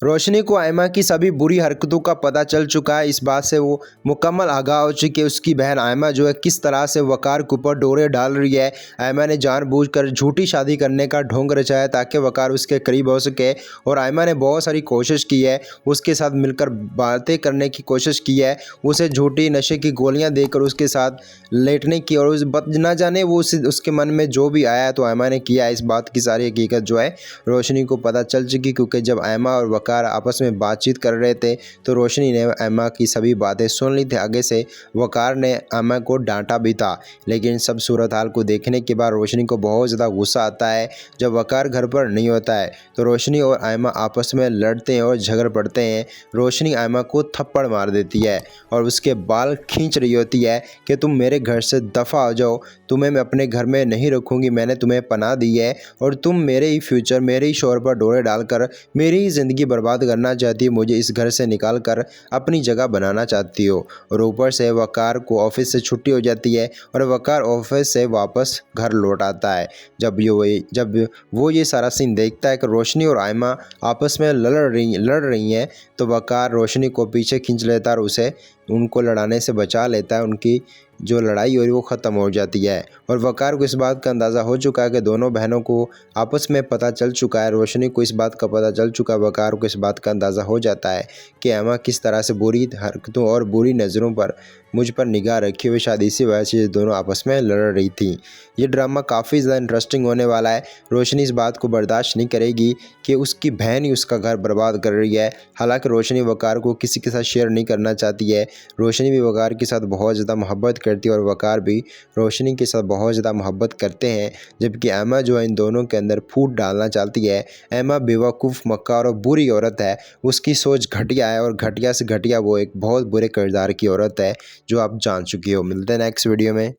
रोशनी को आयमा की सभी बुरी हरकतों का पता चल चुका है। इस बात से वो मुकम्मल आगाह हो चुकी है। उसकी बहन आयमा जो है किस तरह से वकार के ऊपर डोरे डाल रही है। आयमा ने जानबूझकर झूठी शादी करने का ढोंग रचाया ताकि वकार उसके करीब हो सके और आयमा ने बहुत सारी कोशिश की है, उसके साथ मिलकर बातें करने की कोशिश की है, उसे झूठी नशे की गोलियां देकर उसके साथ लेटने की और उस न जाने वो उसके मन में जो भी आया तो आयमा ने किया। इस बात की सारी हकीकत जो है रोशनी को पता चल चुकी, क्योंकि जब आयमा और वकार आपस में बातचीत कर रहे थे तो रोशनी ने आयमा की सभी बातें सुन ली थी। आगे से वकार ने आयमा को डांटा भी था, लेकिन सब सूरत हाल को देखने के बाद रोशनी को बहुत ज़्यादा गुस्सा आता है। जब वकार घर पर नहीं होता है तो रोशनी और आयमा आपस में लड़ते हैं और झगड़ पड़ते हैं। रोशनी आयमा को थप्पड़ मार देती है और उसके बाल खींच रही होती है कि तुम मेरे घर से दफ़ा हो जाओ, तुम्हें मैं अपने घर में नहीं रखूँगी, मैंने तुम्हें पनाह दी है और तुम मेरे ही फ्यूचर, मेरे ही शोहर पर डोरे डालकर मेरी ही ज़िंदगी बर्बाद करना चाहती हो, मुझे इस घर से निकाल कर अपनी जगह बनाना चाहती हो। और ऊपर से वकार को ऑफिस से छुट्टी हो जाती है और वकार ऑफिस से वापस घर लौट आता है। जब वो ये सारा सीन देखता है कि रोशनी और आयमा आपस में लड़ रही हैं तो वकार रोशनी को पीछे खींच लेता है और उसे उनको लड़ाने से बचा लेता है। उनकी जो लड़ाई हो रही वो ख़त्म हो जाती है और वकार को इस बात का अंदाज़ा हो चुका है कि दोनों बहनों को आपस में पता चल चुका है। रोशनी को इस बात का पता चल चुका है, वकार को इस बात का अंदाज़ा हो जाता है कि आयमा किस तरह से बुरी हरकतों और बुरी नज़रों पर मुझ पर निगाह रखी हुई, शायद इसी वजह से दोनों आपस में लड़ रही थी। ये ड्रामा काफ़ी ज़्यादा इंटरेस्टिंग होने वाला है। रोशनी इस बात को बर्दाश्त नहीं करेगी कि उसकी बहन ही उसका घर बर्बाद कर रही है। हालांकि रोशनी वकार को किसी के साथ शेयर नहीं करना चाहती है। रोशनी भी वकार के साथ बहुत ज़्यादा मोहब्बत करती है और वकार भी रोशनी के साथ बहुत ज़्यादा मोहब्बत करते हैं, जबकि आयमा जो है इन दोनों के अंदर फूट डालना चाहती है। आयमा बेवकूफ़, मक्कार और बुरी औरत है, उसकी सोच घटिया है और घटिया से घटिया वो एक बहुत बुरे किरदार की औरत है, जो आप जान चुकी हो। मिलते हैं नेक्स्ट वीडियो में।